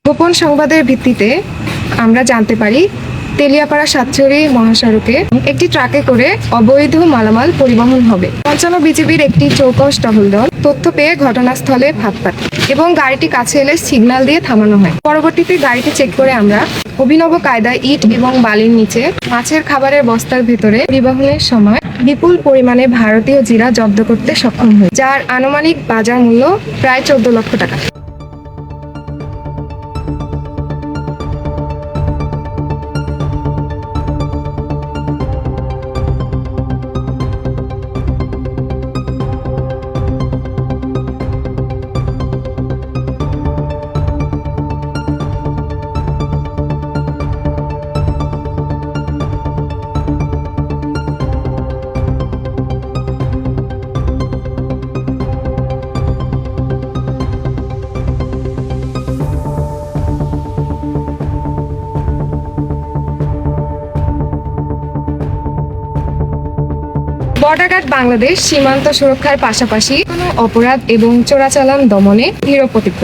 গোপন সংবাদের ভিত্তিতে আমরা জানতে পারি তেলিয়াপাড়া সাতছড়ি মহাসড়কে একটি ট্রাকে করে অবৈধ মালামাল পরিবহন হবে। পঞ্চান্ন বিজিবির একটি চৌকস টহল দল তথ্য পেয়ে ঘটনাস্থলে ভাত পায় এবং গাড়িটি কাছে এলে সিগন্যাল দিয়ে থামানো হয়। পরবর্তীতে গাড়িটি চেক করে আমরা অভিনব কায়দায় ইট এবং বালির নিচে মাছের খাবারের বস্তার ভেতরে পরিবহনের সময় বিপুল পরিমাণে ভারতীয় জিরা জব্দ করতে সক্ষম হই, যার আনুমানিক বাজার মূল্য প্রায় 14 লক্ষ টাকা। বর্ডার গার্ড বাংলাদেশ সীমান্ত সুরক্ষার পাশাপাশি কোনো অপরাধ এবং চোরাচালান দমনে দৃঢ় প্রতিজ্ঞ।